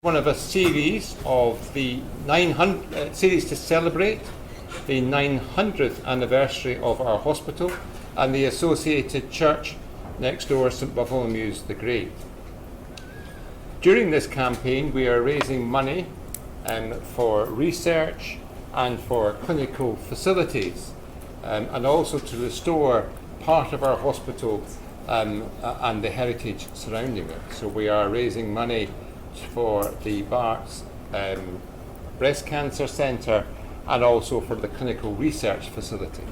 One of a series of the 900 series to celebrate the 900th anniversary of our hospital and the associated church next door, St Bartholomew's the Great. During this campaign, we are raising money for research and for clinical facilities, and also to restore part of our hospital and the heritage surrounding it. So we are raising money for the Barts Breast Cancer Centre and also for the clinical research facility.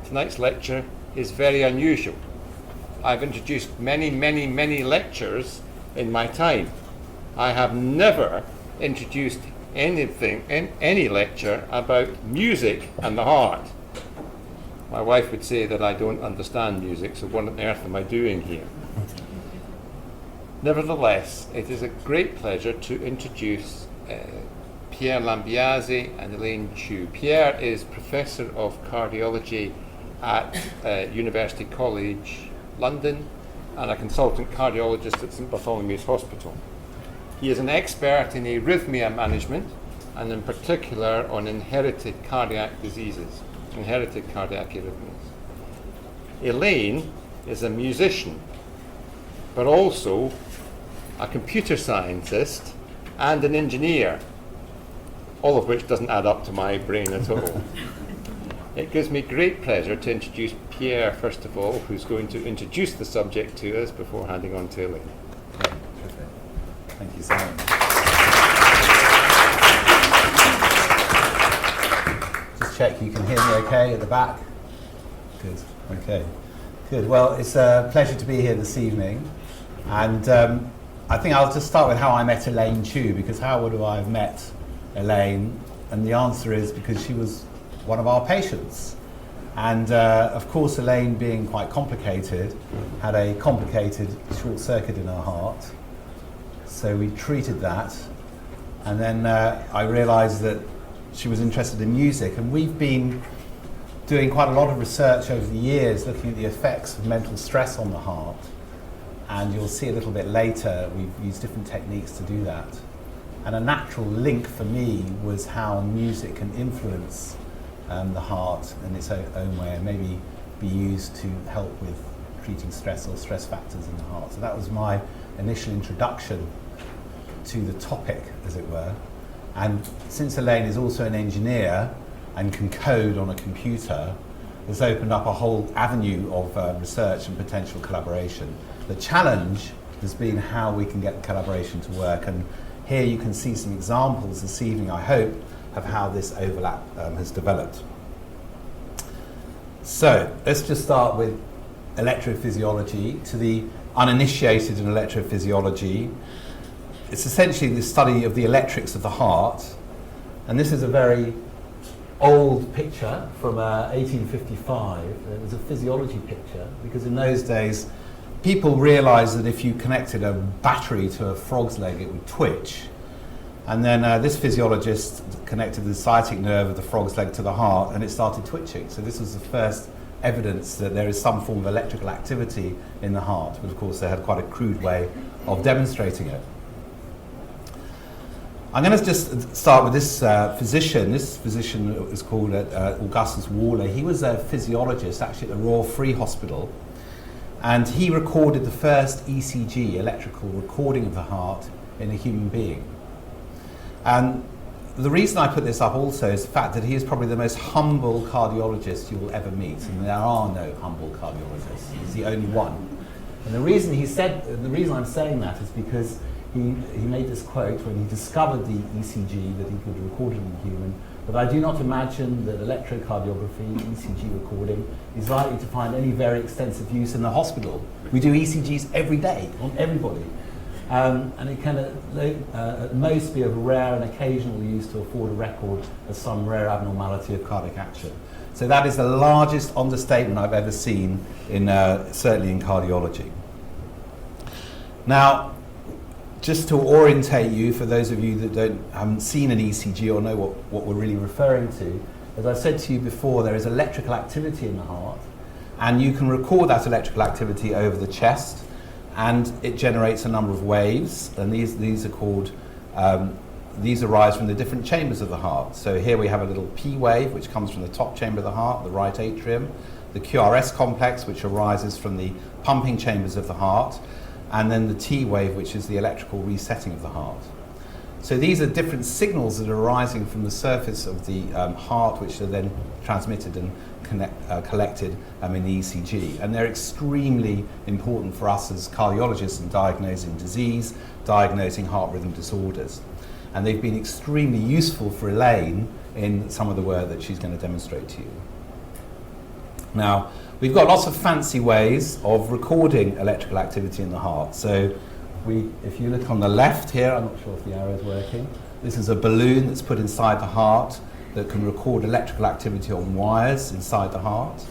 Tonight's lecture is very unusual. I've introduced many lectures in my time. I have never introduced anything in any lecture about music and the heart. My wife would say that I don't understand music, so what on earth am I doing here? Nevertheless, it is a great pleasure to introduce Pier Lambiase and Elaine. Pier is Professor of Cardiology at University College London and a consultant cardiologist at St Bartholomew's Hospital. He is an expert in arrhythmia management and in particular on inherited cardiac diseases, inherited cardiac arrhythmias. Elaine is a musician, but also a computer scientist and an engineer, all of which doesn't add up to my brain at all. It gives me great pleasure to introduce Pier, first of all, who's going to introduce the subject to us before handing on to Elaine. Okay, thank you so much. Just check you can hear me okay at the back. Good, okay. Good, well, it's a pleasure to be here this evening. And I think I'll just start with how I met Elaine Chu, because how would I have met Elaine? And the answer is because she was one of our patients. And of course, Elaine, being quite complicated, had a complicated short circuit in her heart. So we treated that. And then I realized that she was interested in music. And we've been doing quite a lot of research over the years looking at the effects of mental stress on the heart. And you'll see a little bit later, we've used different techniques to do that. And a natural link for me was how music can influence the heart in its own way and maybe be used to help with treating stress or stress factors in the heart. So that was my initial introduction to the topic, as it were. And since Elaine is also an engineer and can code on a computer, it's opened up a whole avenue of research and potential collaboration. The challenge has been how we can get the collaboration to work, and here you can see some examples this evening, I hope, of how this overlap has developed. So let's just start with electrophysiology. To the uninitiated in electrophysiology, it's essentially the study of the electrics of the heart, and this is a very old picture from 1855. It was a physiology picture because in those days people realized that if you connected a battery to a frog's leg it would twitch, and then this physiologist connected the sciatic nerve of the frog's leg to the heart and it started twitching. So this was the first evidence that there is some form of electrical activity in the heart, but of course they had quite a crude way of demonstrating it. I'm going to just start with this physician. This physician is called Augustus Waller. He was a physiologist actually at the Royal Free Hospital, and he recorded the first ECG, electrical recording of the heart, in a human being. And the reason I put this up also is the fact that he is probably the most humble cardiologist you will ever meet, and there are no humble cardiologists. He's the only one. And the reason I'm saying that is because he made this quote when he discovered the ECG that he could record it in a human, but I do not imagine that electrocardiography, ECG recording, is likely to find any very extensive use in the hospital. We do ECGs every day on everybody. And it can at most be of rare and occasional use to afford a record of some rare abnormality of cardiac action. So that is the largest understatement I've ever seen in certainly in cardiology. Now, just to orientate you, for those of you that haven't seen an ECG or know what we're really referring to, as I said to you before, there is electrical activity in the heart, and you can record that electrical activity over the chest. and it generates a number of waves, and these are called, these arise from the different chambers of the heart. So here we have a little P wave, which comes from the top chamber of the heart, the right atrium, the QRS complex, which arises from the pumping chambers of the heart, and then the T wave, which is the electrical resetting of the heart. So these are different signals that are arising from the surface of the heart, which are then transmitted and collected in the ECG. And they're extremely important for us as cardiologists in diagnosing disease, diagnosing heart rhythm disorders. And they've been extremely useful for Elaine in some of the work that she's going to demonstrate to you. Now, we've got lots of fancy ways of recording electrical activity in the heart. So if you look on the left here, I'm not sure if the arrow is working, this is a balloon that's put inside the heart that can record electrical activity on wires inside the heart.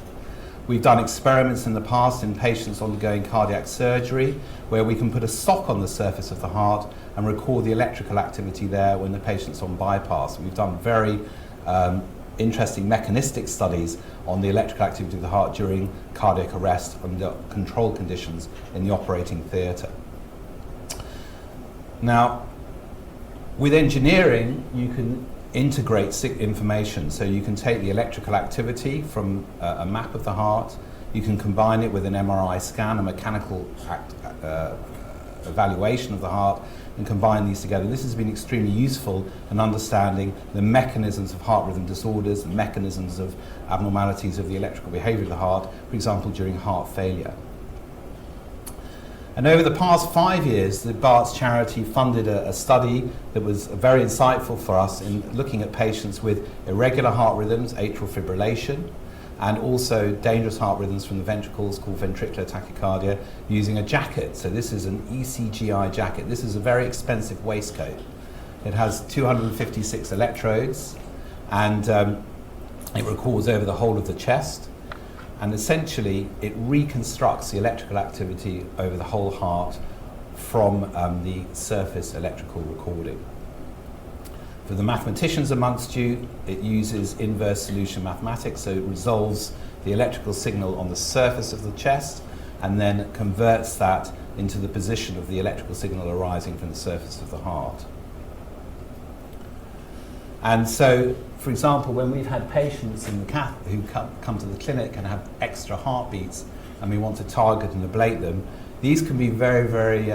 We've done experiments in the past in patients undergoing cardiac surgery where we can put a sock on the surface of the heart and record the electrical activity there when the patient's on bypass. We've done very interesting mechanistic studies on the electrical activity of the heart during cardiac arrest under controlled conditions in the operating theatre. Now, with engineering, you can integrate information. So you can take the electrical activity from a map of the heart, you can combine it with an MRI scan, a mechanical evaluation of the heart, and combine these together. This has been extremely useful in understanding the mechanisms of heart rhythm disorders, the mechanisms of abnormalities of the electrical behavior of the heart, for example, during heart failure. And over the past 5 years, the Barts charity funded a study that was very insightful for us in looking at patients with irregular heart rhythms, atrial fibrillation, and also dangerous heart rhythms from the ventricles called ventricular tachycardia using a jacket. So this is an ECGI jacket. This is a very expensive waistcoat. It has 256 electrodes, and it records over the whole of the chest. And essentially, it reconstructs the electrical activity over the whole heart from the surface electrical recording. For the mathematicians amongst you, it uses inverse solution mathematics, so it resolves the electrical signal on the surface of the chest and then converts that into the position of the electrical signal arising from the surface of the heart. And so, for example, when we've had patients in the who come to the clinic and have extra heartbeats and we want to target and ablate them, these can be very, very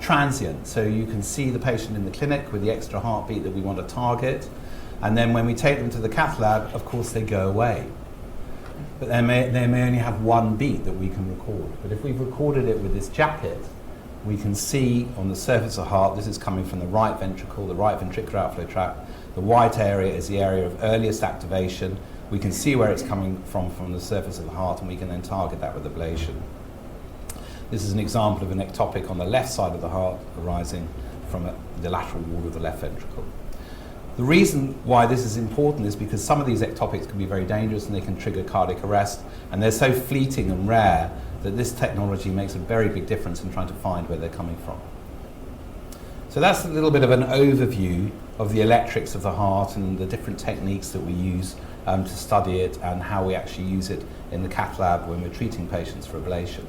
transient. So you can see the patient in the clinic with the extra heartbeat that we want to target, and then when we take them to the cath lab, of course they go away. But they may only have one beat that we can record. But if we've recorded it with this jacket, we can see on the surface of the heart, this is coming from the right ventricle, the right ventricular outflow tract. The white area is the area of earliest activation. We can see where it's coming from the surface of the heart, and we can then target that with ablation. This is an example of an ectopic on the left side of the heart arising from the lateral wall of the left ventricle. The reason why this is important is because some of these ectopics can be very dangerous and they can trigger cardiac arrest, and they're so fleeting and rare that this technology makes a very big difference in trying to find where they're coming from. So that's a little bit of an overview of the electrics of the heart and the different techniques that we use to study it and how we actually use it in the cath lab when we're treating patients for ablation.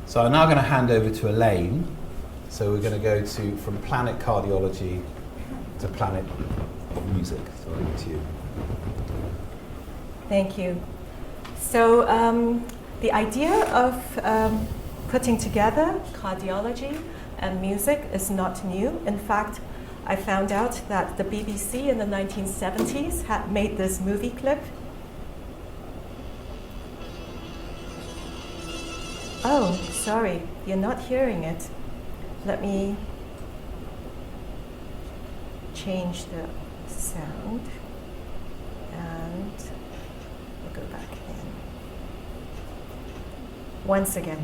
So I'm now going to hand over to Elaine. So we're going to go from Planet Cardiology to Planet of Music. So over to you. Thank you. So the idea of putting together cardiology and music is not new. In fact, I found out that the BBC in the 1970s had made this movie clip. Oh, sorry, you're not hearing it. Let me change the sound and we'll go back in. Once again.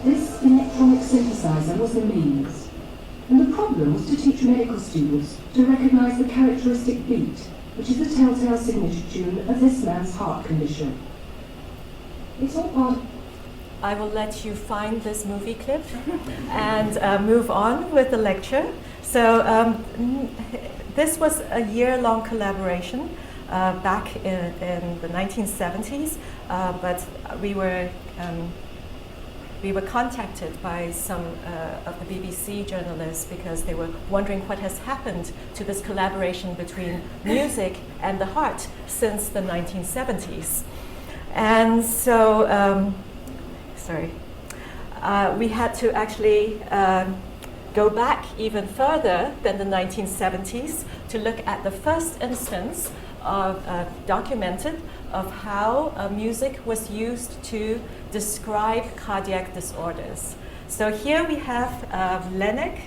This electronic synthesizer was the means, and the problem was to teach encouraged medical students to recognise the characteristic beat, which is the telltale signature tune of this man's heart condition. It's all part of... I will let you find this movie clip and move on with the lecture. So this was a year-long collaboration back in the 1970s, but we were contacted by some of the BBC journalists because they were wondering what has happened to this collaboration between music and the heart since the 1970s. And so, we had to actually go back even further than the 1970s to look at the first instance of documented of how music was used to describe cardiac disorders. So here we have Lennox.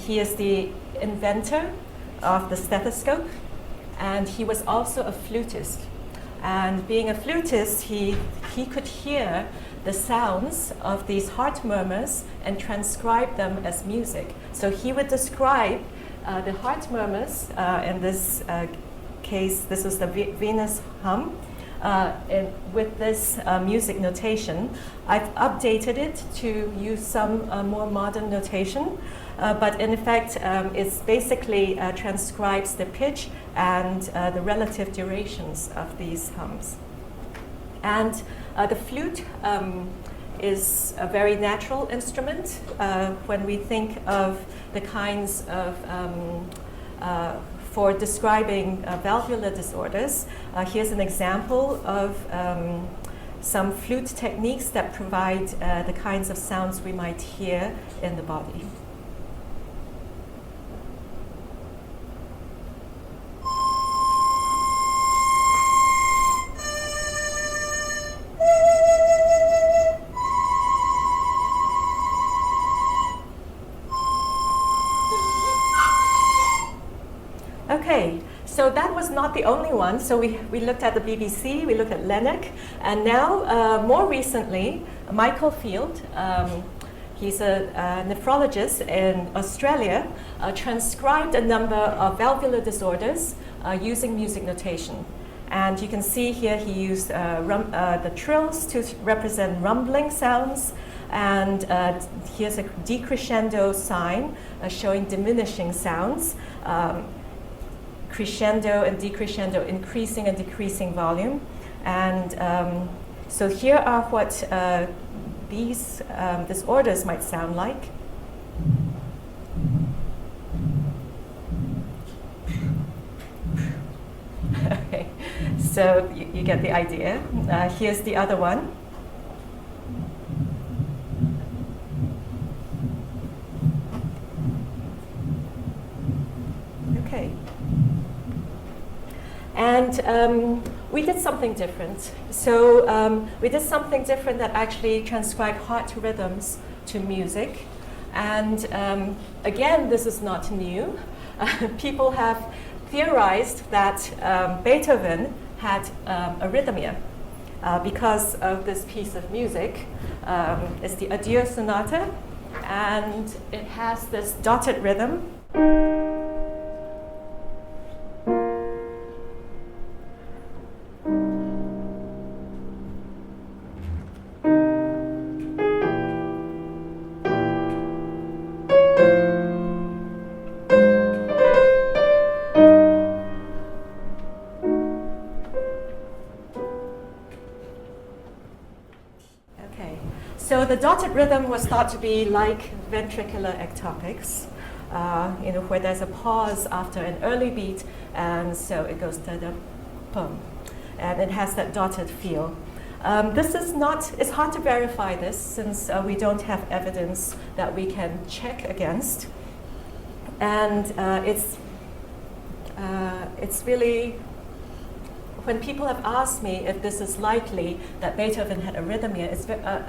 He is the inventor of the stethoscope, and he was also a flutist. And being a flutist, he could hear the sounds of these heart murmurs and transcribe them as music. So he would describe the heart murmurs, in this case, this is the venous hum, with this music notation. I've updated it to use some more modern notation, but in effect, it basically transcribes the pitch and the relative durations of these hums. And the flute is a very natural instrument when we think of the kinds of for describing valvular disorders. Here's an example of some flute techniques that provide the kinds of sounds we might hear in the body. Okay, so that was not the only one. So we looked at the BBC, we looked at Lennox, and now, more recently, Michael Field, he's a nephrologist in Australia, transcribed a number of valvular disorders using music notation. And you can see here he used the trills to represent rumbling sounds, and here's a decrescendo sign showing diminishing sounds. Crescendo and decrescendo, increasing and decreasing volume. And so here are what these disorders might sound like. Okay, so you get the idea. Here's the other one. Okay. And we did something different. So we did something different that actually transcribed heart rhythms to music. And again, this is not new. People have theorized that Beethoven had arrhythmia because of this piece of music. It's the Adieu Sonata, and it has this dotted rhythm. So the dotted rhythm was thought to be like ventricular ectopics, where there's a pause after an early beat, and so it goes da-da-pum, and it has that dotted feel. This is not, it's hard to verify this since we don't have evidence that we can check against. And it's really, when people have asked me if this is likely that Beethoven had arrhythmia,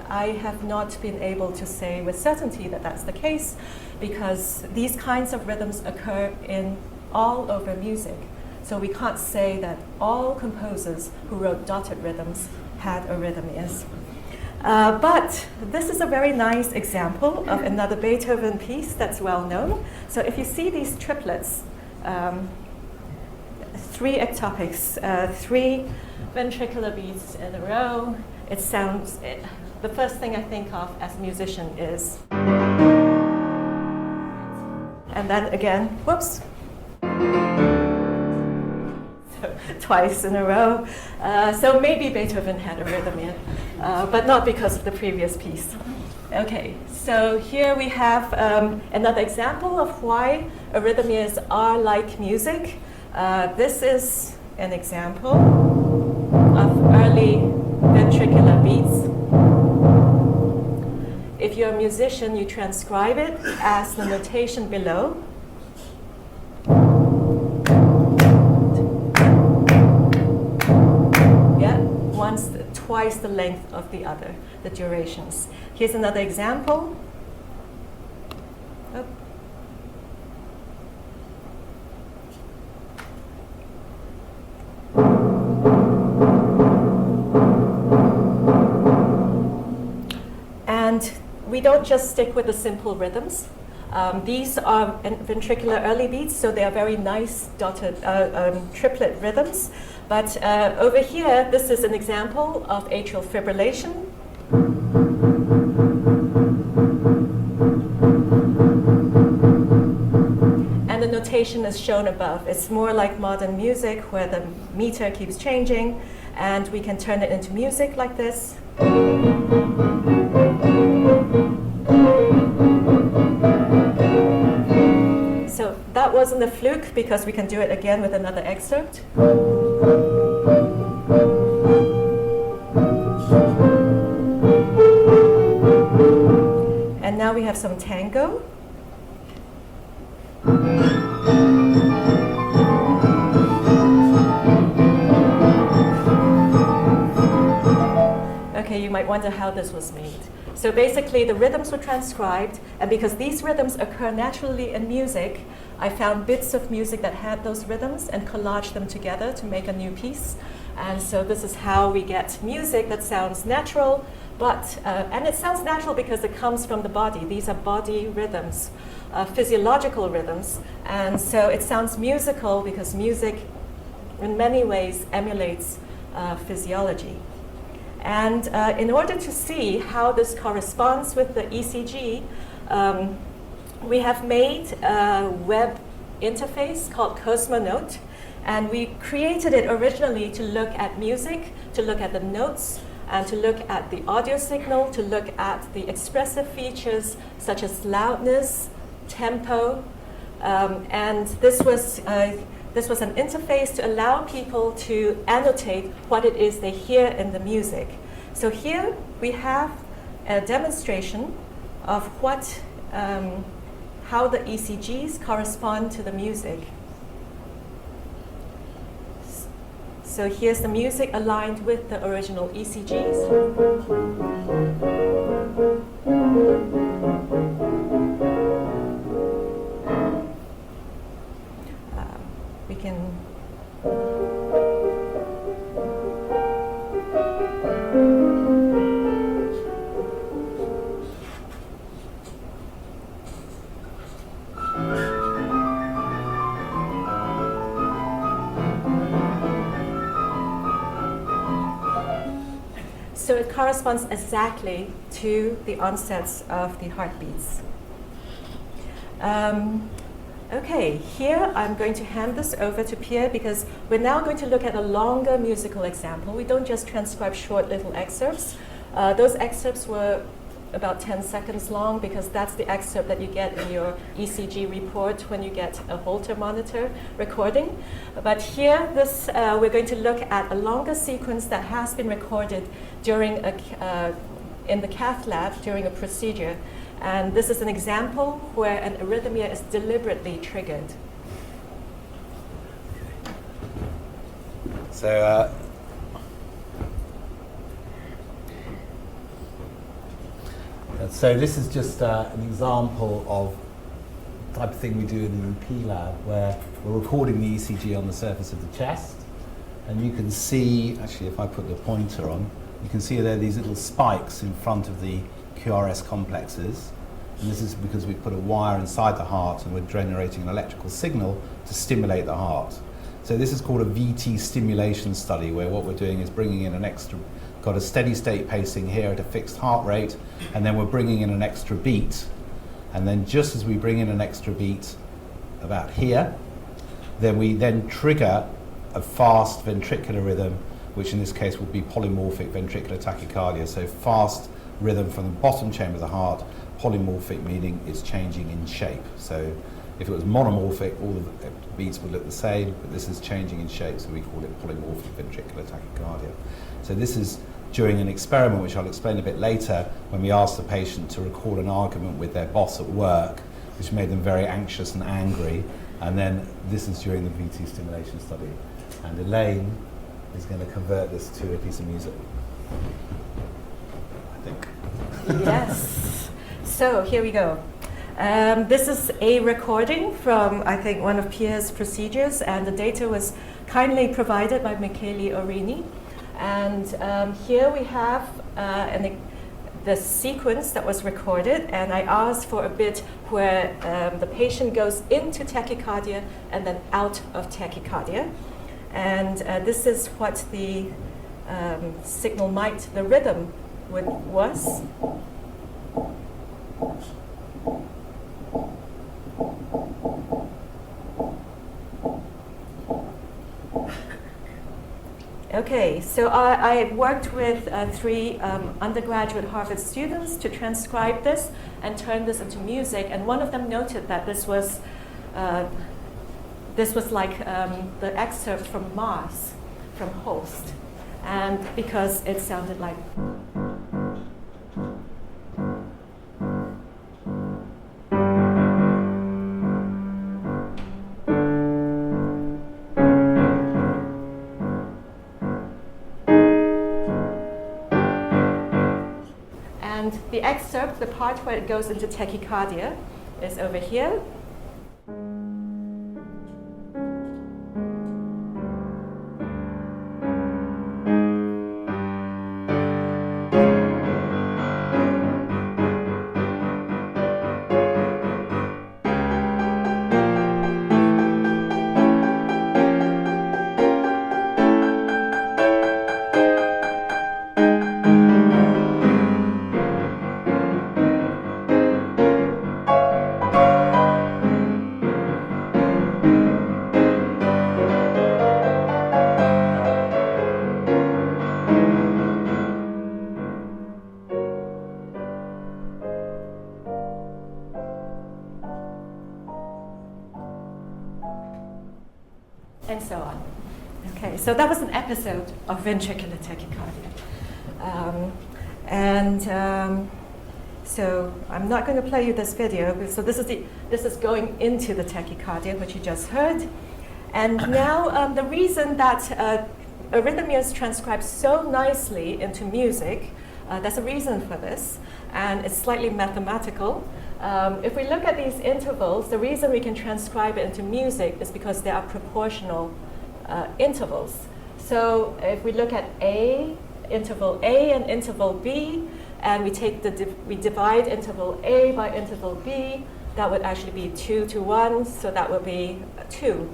I have not been able to say with certainty that that's the case, because these kinds of rhythms occur in all over music. So we can't say that all composers who wrote dotted rhythms had arrhythmias. But this is a very nice example of another Beethoven piece that's well known. So if you see these triplets, 3 ectopics, 3 ventricular beats in a row, it sounds, the first thing I think of as a musician is, and then again, whoops, so twice in a row. So maybe Beethoven had arrhythmia, but not because of the previous piece. Okay, so here we have another example of why arrhythmias are like music. This is an example of early ventricular beats. If you're a musician, you transcribe it as the notation below. Yeah, twice the length of the other, the durations. Here's another example. Oh. And we don't just stick with the simple rhythms. These are ventricular early beats, so they are very nice dotted triplet rhythms. But over here, this is an example of atrial fibrillation. And the notation is shown above. It's more like modern music, where the meter keeps changing, and we can turn it into music like this. So that wasn't a fluke, because we can do it again with another excerpt. And now we have some tango. Okay, you might wonder how this was made. So basically, the rhythms were transcribed, and because these rhythms occur naturally in music, I found bits of music that had those rhythms and collaged them together to make a new piece. And so this is how we get music that sounds natural, but and it sounds natural because it comes from the body. These are body rhythms, physiological rhythms, and so it sounds musical because music, in many ways, emulates physiology. And in order to see how this corresponds with the ECG, we have made a web interface called Cosmonote, and we created it originally to look at music, to look at the notes, and to look at the audio signal, to look at the expressive features such as loudness, tempo, and this was an interface to allow people to annotate what it is they hear in the music. So here we have a demonstration of how the ECGs correspond to the music. So here's the music aligned with the original ECGs. We can so it corresponds exactly to the onsets of the heartbeats. Okay, here I'm going to hand this over to Pier, because we're now going to look at a longer musical example. We don't just transcribe short little excerpts. Those excerpts were about 10 seconds long, because that's the excerpt that you get in your ECG report when you get a Holter monitor recording. But here, we're going to look at a longer sequence that has been recorded during in the cath lab during a procedure. And this is an example where an arrhythmia is deliberately triggered. So this is just an example of the type of thing we do in the EP lab, where we're recording the ECG on the surface of the chest, and you can see, actually if I put the pointer on, You can see there are these little spikes in front of the QRS complexes. And this is because we put a wire inside the heart and we're generating an electrical signal to stimulate the heart. So this is called a VT stimulation study, where what we're doing is bringing in an extra, got a steady state pacing here at a fixed heart rate, and then we're bringing in an extra beat. And then just as we bring in an extra beat about here, then we then trigger a fast ventricular rhythm, which in this case would be polymorphic ventricular tachycardia. So fast rhythm from the bottom chamber of the heart, polymorphic meaning it's changing in shape. So if it was monomorphic, all of the beats would look the same, but this is changing in shape, so we call it polymorphic ventricular tachycardia. So this is during an experiment, which I'll explain a bit later, when we asked the patient to record an argument with their boss at work, which made them very anxious and angry, and then this is during the VT stimulation study. And Elaine is going to convert this to a piece of music, I think. Yes. So here we go. This is a recording from, I think, one of Pier's procedures, and the data was kindly provided by Michele Orini. And here we have the sequence that was recorded, and I asked for a bit where the patient goes into tachycardia and then out of tachycardia. And this is what the signal the rhythm was. Okay, so I worked with 3 undergraduate Harvard students to transcribe this and turn this into music, and one of them noted that this was like the excerpt from Mars, from Host, and because it sounded like. The excerpt, the part where it goes into tachycardia, is over here. And so on. Okay, so that was an episode of ventricular tachycardia. So I'm not going to play you this video. So this is going into the tachycardia, which you just heard. And now the reason that arrhythmias transcribe so nicely into music, there's a reason for this, and it's slightly mathematical. If we look at these intervals, the reason we can transcribe it into music is because they are proportional intervals. So if we look at interval A and interval B, and we divide interval A by interval B, that would actually be 2 to 1, so that would be 2.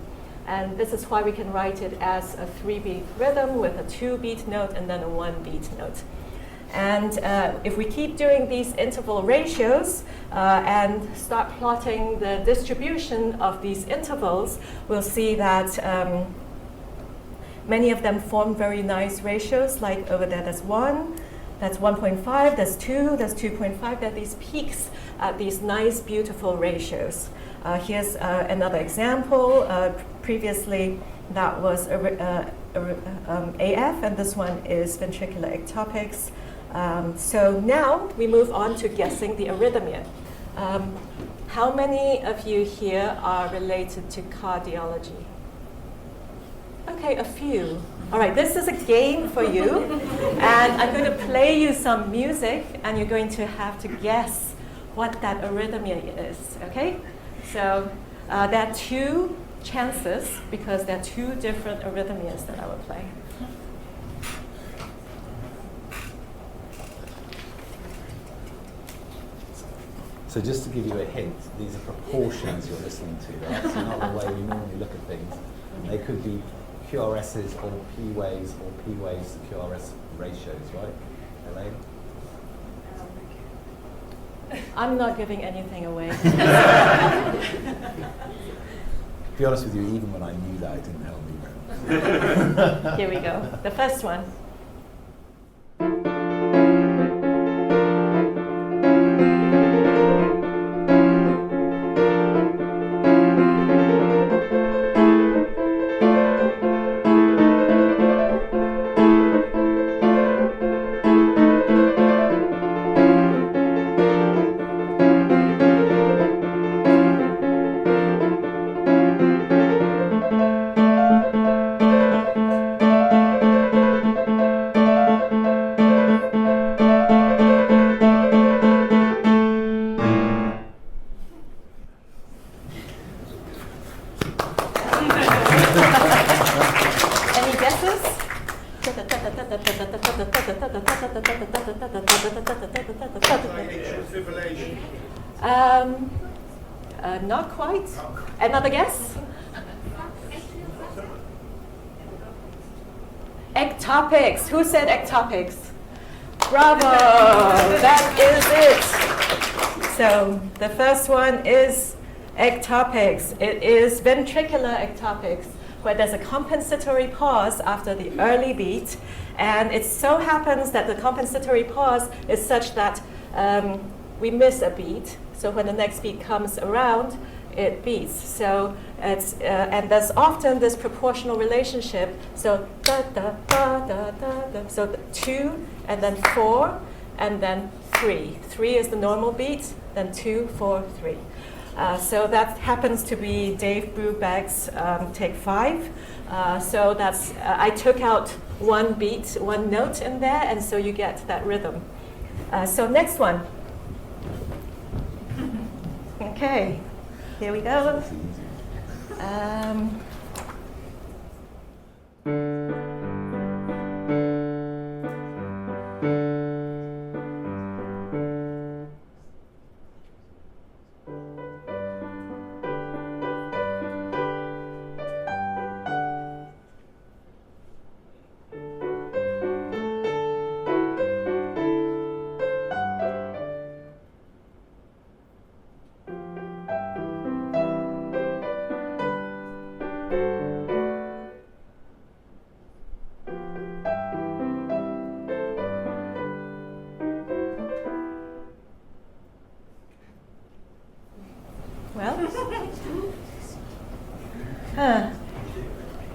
And this is why we can write it as a 3-beat rhythm with a 2-beat note and then a 1-beat note. And if we keep doing these interval ratios and start plotting the distribution of these intervals, we'll see that many of them form very nice ratios, like over there there's 1, that's 1.5, there's 2, there's 2.5, there are these peaks at these nice, beautiful ratios. Here's another example. Previously, that was AF, and this one is ventricular ectopics. So now we move on to guessing the arrhythmia. How many of you here are related to cardiology? Okay, a few. All right, this is a game for you, and I'm going to play you some music, and you're going to have to guess what that arrhythmia is, okay? So there are 2 chances, because there are 2 different arrhythmias that I will play. So just to give you a hint, these are proportions you're listening to, right? So not the way we normally look at things. They could be QRSs or P waves or P waves to QRS ratios, right, Elaine? I'm not giving anything away. To be honest with you, even when I knew that, it didn't help me very much. Here we go. The first one. Not quite. Another guess? Ectopics. Who said ectopics? Bravo! That is it. So the first one is ectopics. It is ventricular ectopics, where there's a compensatory pause after the early beat. And it so happens that the compensatory pause is such that we miss a beat. So when the next beat comes around, it beats. So it's and there's often this proportional relationship. So da da da da da da. So the 2 and then 4 and then 3. 3 is the normal beat. Then 2, 4, 3. So that happens to be Dave Brubeck's Take 5. So that's I took out one beat, one note in there, and so you get that rhythm. So next one. Okay, here we go.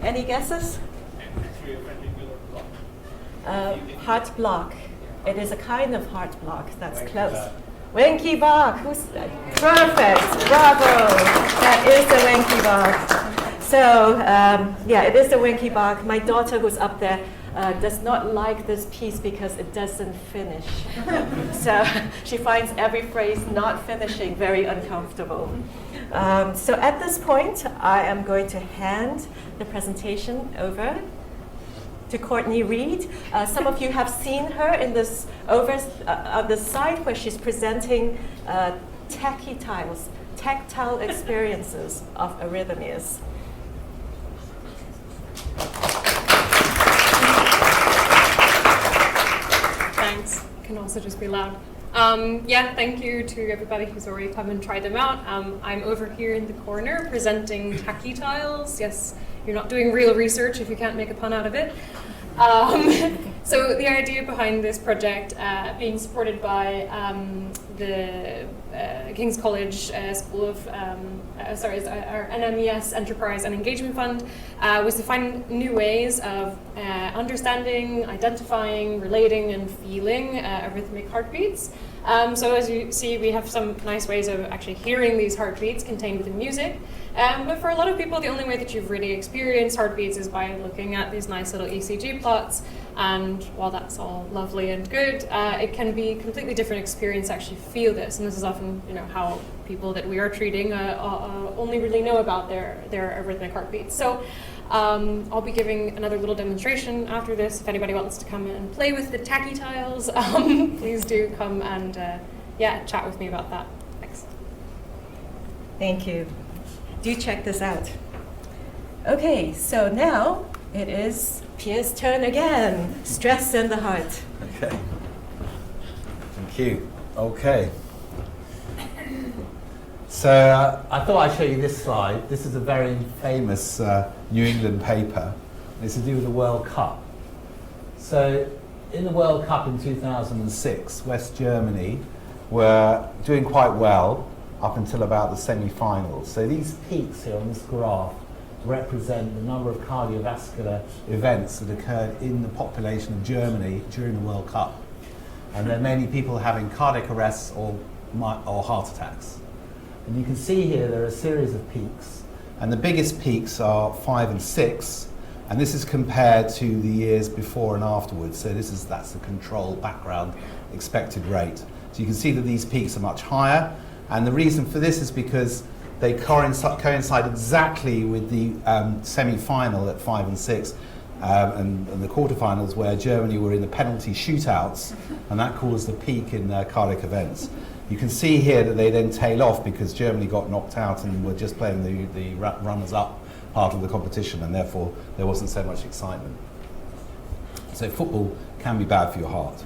Any guesses? Heart block. It is a kind of heart block. That's close. Winky Bach. Who's perfect? Bravo. That is the Winky Bach. So yeah, it is the Winky Bach. My daughter, who's up there, does not like this piece because it doesn't finish. So she finds every phrase not finishing very uncomfortable. So at this point, I am going to hand the presentation over to Courtney Reed. Some of you have seen her in this on the side where she's presenting Tachy-Tiles, tactile experiences of arrhythmias. Thanks. Can also just be loud. Yeah, thank you to everybody who's already come and tried them out. I'm over here in the corner presenting Tachy-Tiles. Yes, you're not doing real research if you can't make a pun out of it. So the idea behind this project, being supported by the King's College School of, our NMES Enterprise and Engagement Fund, was to find new ways of understanding, identifying, relating, and feeling arrhythmic heartbeats. So as you see, we have some nice ways of actually hearing these heartbeats contained within music. But for a lot of people, the only way that you've really experienced heartbeats is by looking at these nice little ECG plots. And while that's all lovely and good, it can be a completely different experience to actually feel this. And this is often, how people that we are treating only really know about their arrhythmic heartbeats. So I'll be giving another little demonstration after this. If anybody wants to come and play with the Tachy-Tiles, please do come and chat with me about that. Thanks. Thank you. Do check this out. Okay, so now it is Pier's turn again. Stress in the heart. Okay. Thank you. Okay. So I thought I'd show you this slide. This is a very famous New England paper. It's to do with the World Cup. So in the World Cup in 2006, West Germany were doing quite well up until about the semi-finals. So these peaks here on this graph represent the number of cardiovascular events that occurred in the population of Germany during the World Cup. And there are many people having cardiac arrests or heart attacks. And you can see here there are a series of peaks. And the biggest peaks are 5 and 6. And this is compared to the years before and afterwards. So that's the control background expected rate. So you can see that these peaks are much higher. And the reason for this is because they coincide exactly with the semi-final at 5 and 6 and the quarterfinals, where Germany were in the penalty shootouts, and that caused the peak in cardiac events. You can see here that they then tail off because Germany got knocked out and were just playing the runners-up part of the competition, and therefore there wasn't so much excitement. So football can be bad for your heart.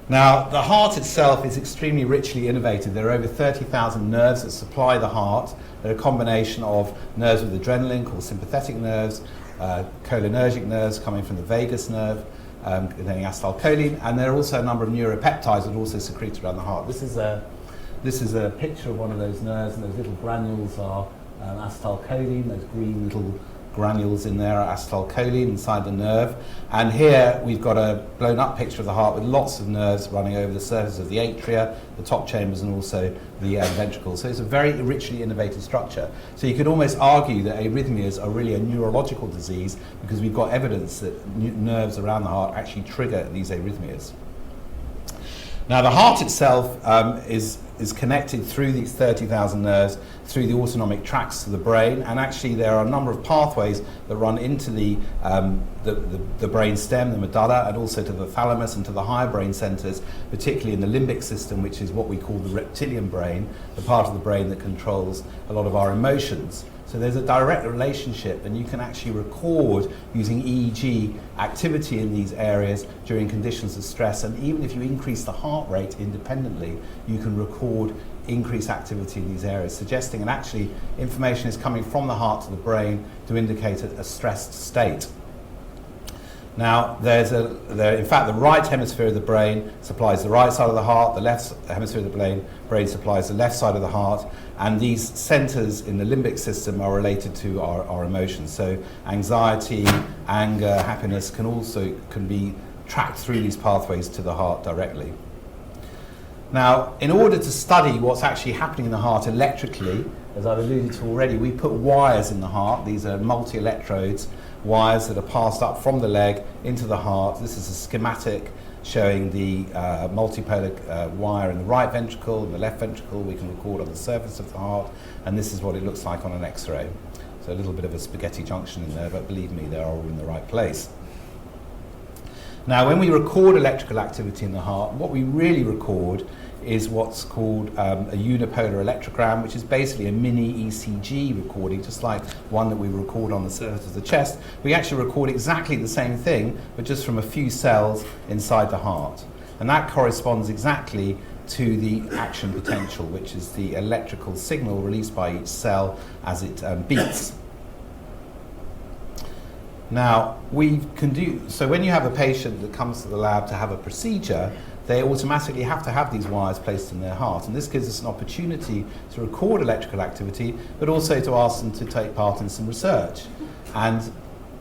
Now, the heart itself is extremely richly innervated. There are over 30,000 nerves that supply the heart. They're a combination of nerves with adrenaline, called sympathetic nerves, cholinergic nerves coming from the vagus nerve, containing acetylcholine, and there are also a number of neuropeptides that are also secreted around the heart. This is a picture of one of those nerves, and those little granules are acetylcholine. Those green little granules in there are acetylcholine inside the nerve. And here we've got a blown up picture of the heart with lots of nerves running over the surface of the atria, the top chambers, and also the ventricles. So it's a very richly innervated structure. So you could almost argue that arrhythmias are really a neurological disease because we've got evidence that nerves around the heart actually trigger these arrhythmias. Now, the heart itself is connected through these 30,000 nerves through the autonomic tracts to the brain, and actually there are a number of pathways that run into the brain stem, the medulla, and also to the thalamus and to the higher brain centers, particularly in the limbic system, which is what we call the reptilian brain, the part of the brain that controls a lot of our emotions. So there's a direct relationship, and you can actually record using EEG activity in these areas during conditions of stress. And even if you increase the heart rate independently, you can record increased activity in these areas, suggesting that actually information is coming from the heart to the brain to indicate a stressed state. Now, in fact, the right hemisphere of the brain supplies the right side of the heart, the left hemisphere of the brain supplies the left side of the heart, and these centers in the limbic system are related to our emotions. So anxiety, anger, happiness can be tracked through these pathways to the heart directly. Now, in order to study what's actually happening in the heart electrically, as I've alluded to already, we put wires in the heart. These are multi-electrodes, wires that are passed up from the leg into the heart. This is a schematic showing the multipolar wire in the right ventricle and the left ventricle. We can record on the surface of the heart, and this is what it looks like on an X-ray. So a little bit of a spaghetti junction in there, but believe me, they're all in the right place. Now, when we record electrical activity in the heart, what we really record is what's called a unipolar electrogram, which is basically a mini ECG recording, just like one that we record on the surface of the chest. We actually record exactly the same thing, but just from a few cells inside the heart. And that corresponds exactly to the action potential, which is the electrical signal released by each cell as it beats. Now, so when you have a patient that comes to the lab to have a procedure, they automatically have to have these wires placed in their heart. And this gives us an opportunity to record electrical activity, but also to ask them to take part in some research. And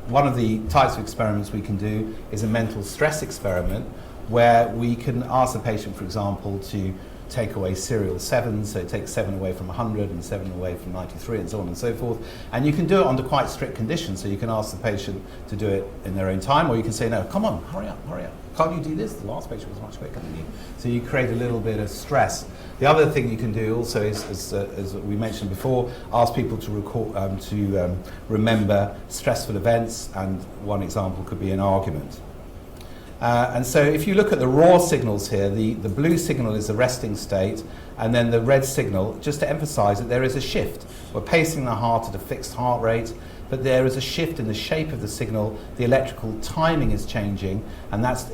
one of the types of experiments we can do is a mental stress experiment, where we can ask the patient, for example, to take away serial 7, so take 7 away from 100 and 7 away from 93 and so on and so forth. And you can do it under quite strict conditions, so you can ask the patient to do it in their own time, or you can say, no, come on, hurry up. Can't you do this? The last patient was much quicker than you. So you create a little bit of stress. The other thing you can do also is, as we mentioned before, ask people to remember stressful events, and one example could be an argument. And so if you look at the raw signals here, the blue signal is the resting state, and then the red signal, just to emphasize that there is a shift. We're pacing the heart at a fixed heart rate, but there is a shift in the shape of the signal. The electrical timing is changing, and that's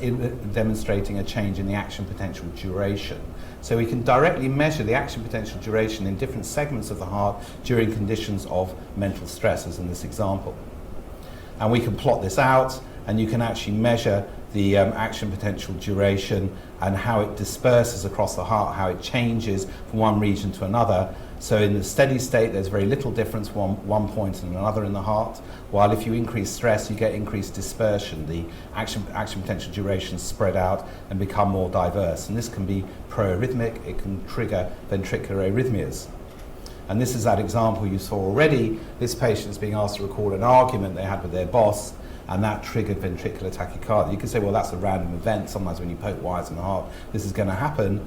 demonstrating a change in the action potential duration. So we can directly measure the action potential duration in different segments of the heart during conditions of mental stress, as in this example. And we can plot this out, and you can actually measure the action potential duration and how it disperses across the heart, how it changes from one region to another. So in the steady state, there's very little difference from one point and another in the heart, while if you increase stress, you get increased dispersion. The action potential durations spread out and become more diverse. And this can be pro-arrhythmic, it can trigger ventricular arrhythmias. And this is that example you saw already. This patient's being asked to record an argument they had with their boss, and that triggered ventricular tachycardia. You could say, well, that's a random event. Sometimes when you poke wires in the heart, this is going to happen.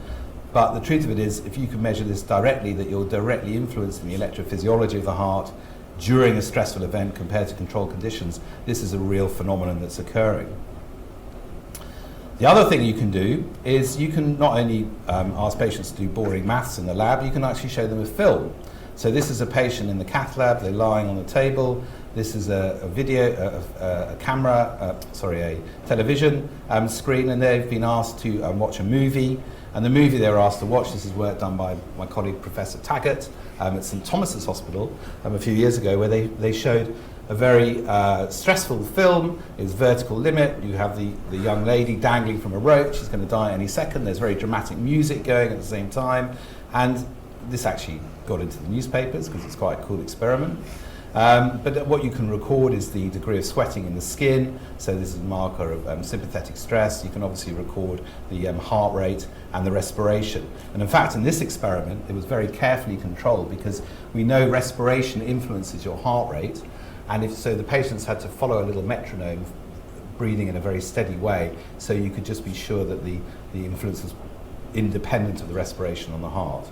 But the truth of it is, if you can measure this directly, that you're directly influencing the electrophysiology of the heart during a stressful event compared to controlled conditions, this is a real phenomenon that's occurring. The other thing you can do is you can not only ask patients to do boring maths in the lab, you can actually show them a film. So this is a patient in the cath lab, they're lying on the table. This is a television screen, and they've been asked to watch a movie. And the movie they were asked to watch, this is work done by my colleague Professor Taggart at St Thomas's Hospital a few years ago, where they showed a very stressful film. It's vertical limit. You have the young lady dangling from a rope. She's going to die any second. There's very dramatic music going at the same time. And this actually got into the newspapers because it's quite a cool experiment. But what you can record is the degree of sweating in the skin, so this is a marker of sympathetic stress. You can obviously record the heart rate and the respiration. And in fact, in this experiment, it was very carefully controlled because we know respiration influences your heart rate, and so the patients had to follow a little metronome, breathing in a very steady way, so you could just be sure that the influence was independent of the respiration on the heart.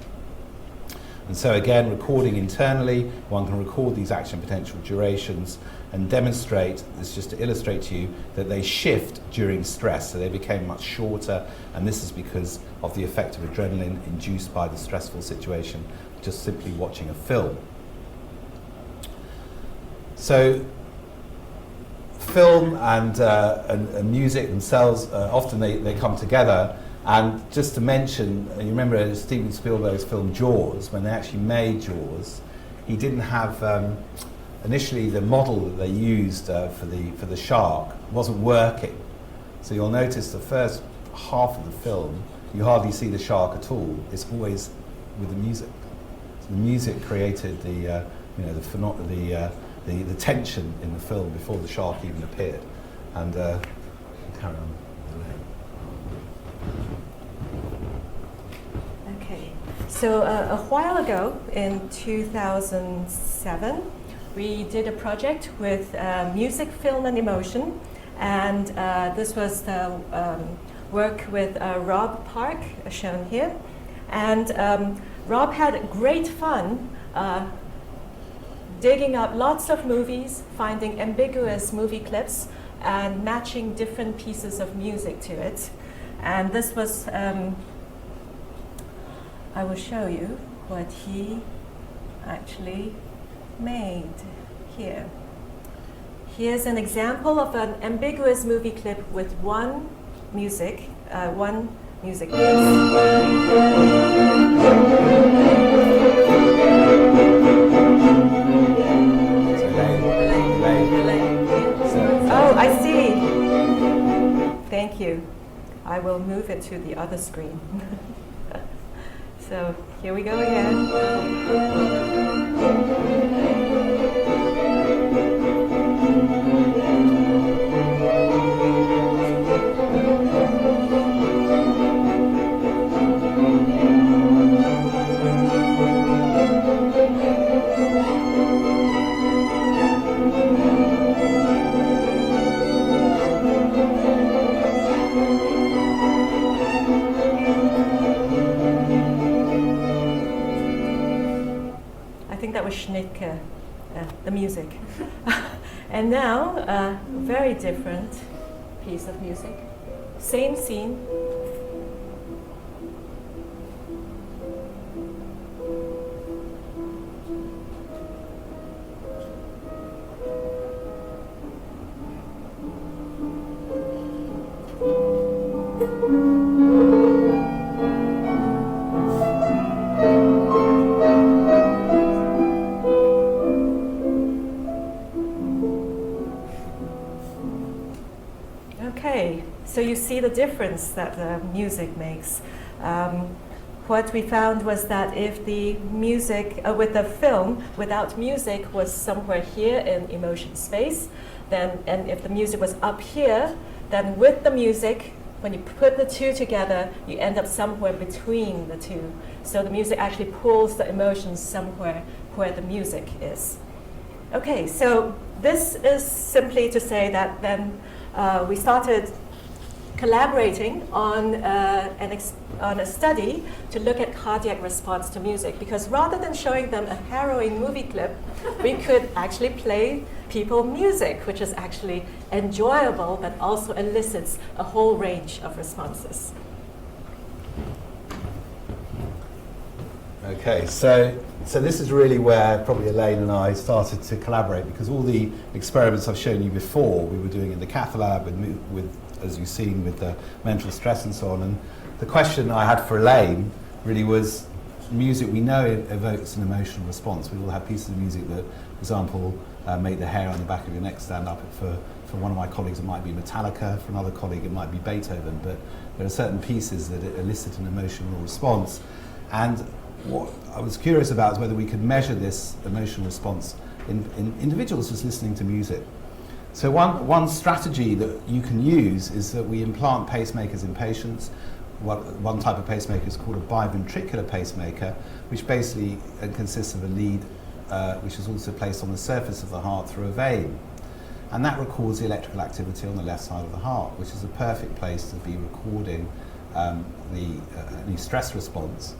And so again, recording internally, one can record these action potential durations and demonstrate, this just to illustrate to you, that they shift during stress, so they became much shorter, and this is because of the effect of adrenaline induced by the stressful situation, just simply watching a film. So film and music themselves, often they come together. And just to mention, you remember Steven Spielberg's film Jaws, when they actually made Jaws, he didn't have, initially the model that they used for the shark wasn't working. So you'll notice the first half of the film, you hardly see the shark at all. It's always with the music. So the music created the tension in the film before the shark even appeared. And carry on. Okay, so a while ago in 2007, we did a project with music, film and emotion, and this was the work with Rob Park, shown here. And Rob had great fun digging up lots of movies, finding ambiguous movie clips and matching different pieces of music to it. And this was, I will show you what he actually made here. Here's an example of an ambiguous movie clip with one music piece. Oh, I see. Thank you. I will move it to the other screen. So here we go again. Schnitke, the music. And now, a very different piece of music. same scene. Okay, so you see the difference that the music makes. What we found was that if the music, with the film without music was somewhere here in emotion space, then, and if the music was up here, then with the music, when you put the two together, you end up somewhere between the two. So the music actually pulls the emotions somewhere where the music is. Okay, so this is simply to say that then we started collaborating on a study to look at cardiac response to music, because rather than showing them a harrowing movie clip, we could actually play people music, which is actually enjoyable but also elicits a whole range of responses. Okay, so this is really where probably Elaine and I started to collaborate, because all the experiments I've shown you before we were doing in the cath lab with as you've seen, with the mental stress and so on. And the question I had for Elaine really was, music we know evokes an emotional response. We all have pieces of music that, for example, make the hair on the back of your neck stand up. For one of my colleagues it might be Metallica, for another colleague it might be Beethoven, but there are certain pieces that elicit an emotional response. And what I was curious about is whether we could measure this emotional response in individuals just listening to music. So one strategy that you can use is that we implant pacemakers in patients. One type of pacemaker is called a biventricular pacemaker, which basically consists of a lead which is also placed on the surface of the heart through a vein. And that records the electrical activity on the left side of the heart, which is a perfect place to be recording any stress response.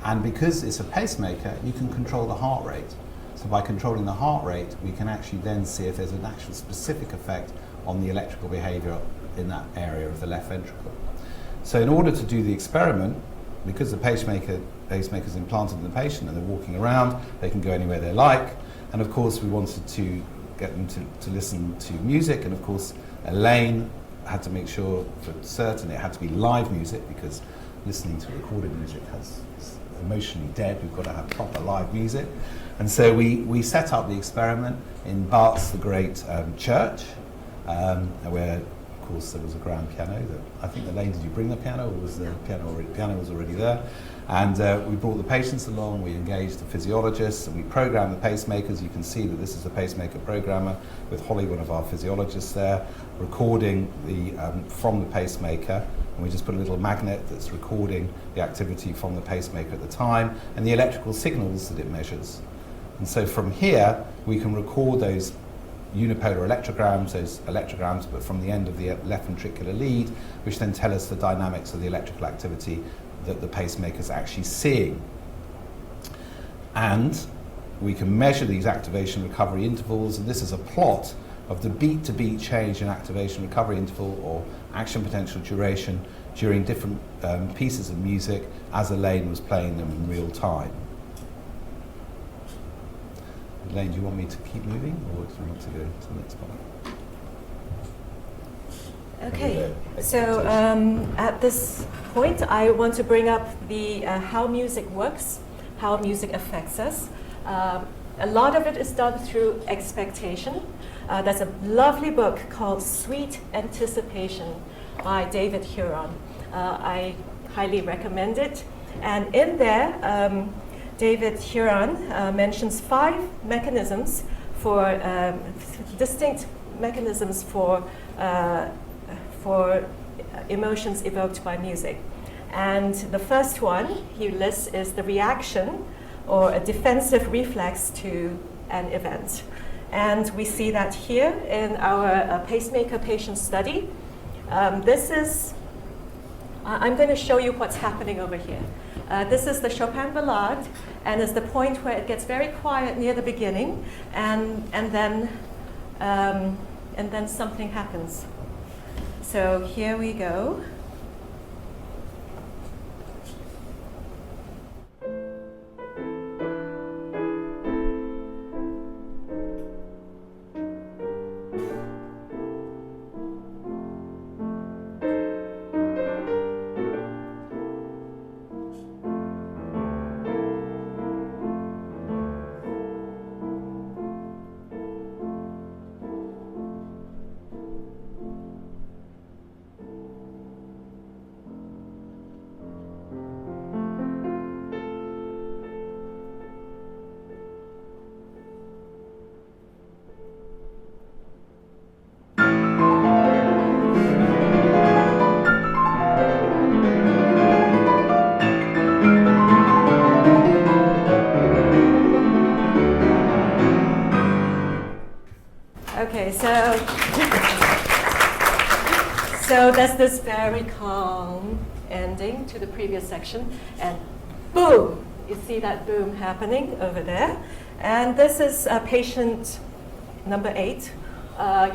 And because it's a pacemaker, you can control the heart rate. So by controlling the heart rate, we can actually then see if there's an actual specific effect on the electrical behavior in that area of the left ventricle. So in order to do the experiment, because the pacemaker is implanted in the patient and they're walking around, they can go anywhere they like. And of course, we wanted to get them to listen to music. And of course, Elaine had to make sure for certain it had to be live music, because listening to recorded music is emotionally dead. We've got to have proper live music. And so we set up the experiment in Barts the Great church, where, of course, there was a grand piano. I think, Elaine, did you bring the piano, or was the piano was already there? And we brought the patients along, we engaged the physiologists, and we programmed the pacemakers. You can see that this is a pacemaker programmer with Holly, one of our physiologists there, recording from the pacemaker. And we just put a little magnet that's recording the activity from the pacemaker at the time and the electrical signals that it measures. And so from here, we can record those unipolar electrograms, but from the end of the left ventricular lead, which then tell us the dynamics of the electrical activity that the pacemaker is actually seeing. And we can measure these activation recovery intervals, and this is a plot of the beat-to-beat change in activation recovery interval or action potential duration during different pieces of music as Elaine was playing them in real time. Elaine, do you want me to keep moving, or do you want to go to the next point? Okay, so at this point I want to bring up the how music works, how music affects us. A lot of it is done through expectation. There's a lovely book called Sweet Anticipation by David Huron. I highly recommend it. And in there, David Huron mentions 5 mechanisms for distinct mechanisms for emotions evoked by music. And the first one he lists is the reaction or a defensive reflex to an event. And we see that here in our pacemaker patient study. This is, I'm going to show you what's happening over here. This is the Chopin Ballade, and it's the point where it gets very quiet near the beginning, and then something happens. So here we go. Okay, so there's this very calm ending to the previous section, and boom! You see that boom happening over there. And this is patient number 8.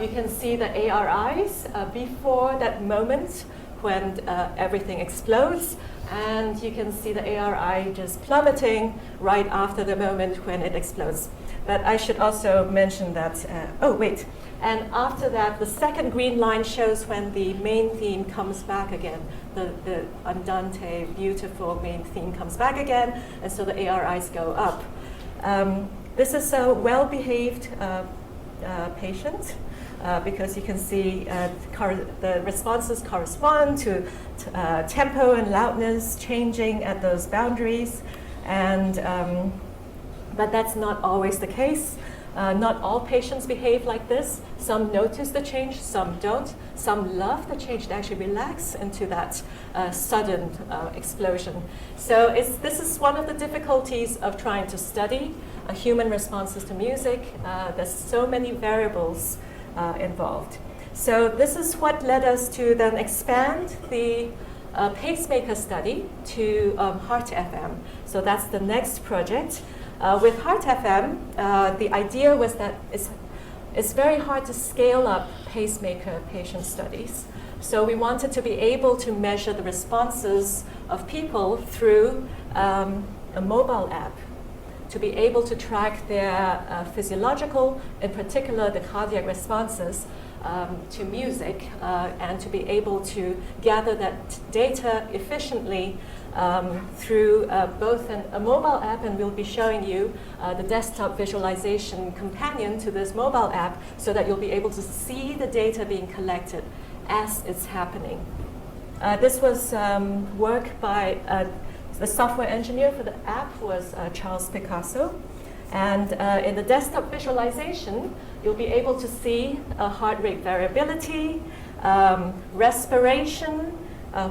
You can see the ARIs before that moment when everything explodes, and you can see the ARI just plummeting right after the moment when it explodes. But I should also mention that, and after that, the second green line shows when the main theme comes back again. The andante, beautiful main theme comes back again, and so the ARIs go up. This is a well-behaved patient because you can see the responses correspond to tempo and loudness changing at those boundaries, and but that's not always the case. Not all patients behave like this. Some notice the change, some don't. Some love the change, they actually relax into that sudden explosion. So this is one of the difficulties of trying to study human responses to music. There's so many variables involved. So this is what led us to then expand the pacemaker study to HeartFM. So that's the next project. With HeartFM, the idea was that it's very hard to scale up pacemaker patient studies. So we wanted to be able to measure the responses of people through a mobile app, to be able to track their physiological, in particular the cardiac responses to music, and to be able to gather that data efficiently through both a mobile app, and we'll be showing you the desktop visualization companion to this mobile app, so that you'll be able to see the data being collected as it's happening. This was work by the software engineer for the app was Charles Picasso. And in the desktop visualization, you'll be able to see heart rate variability, respiration,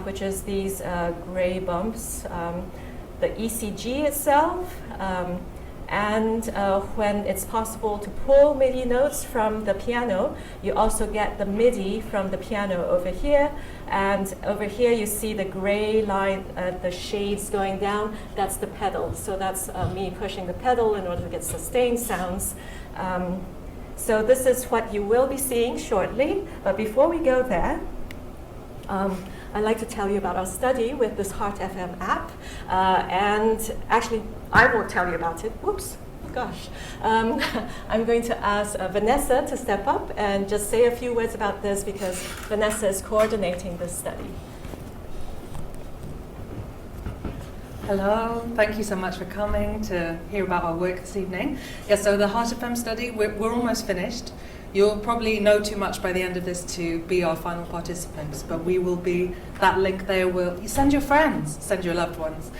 which is these gray bumps, the ECG itself, and when it's possible to pull MIDI notes from the piano, you also get the MIDI from the piano over here. And over here you see the gray line, the shades going down, that's the pedal. So that's me pushing the pedal in order to get sustained sounds. So this is what you will be seeing shortly. But before we go there, I'd like to tell you about our study with this HeartFM app. And actually, I won't tell you about it. Whoops, gosh. I'm going to ask Vanessa to step up and just say a few words about this, because Vanessa is coordinating this study. Hello, thank you so much for coming to hear about our work this evening. Yeah, so the HeartFM study, we're almost finished. You'll probably know too much by the end of this to be our final participants, but we will be, that link there will, you send your friends, send your loved ones.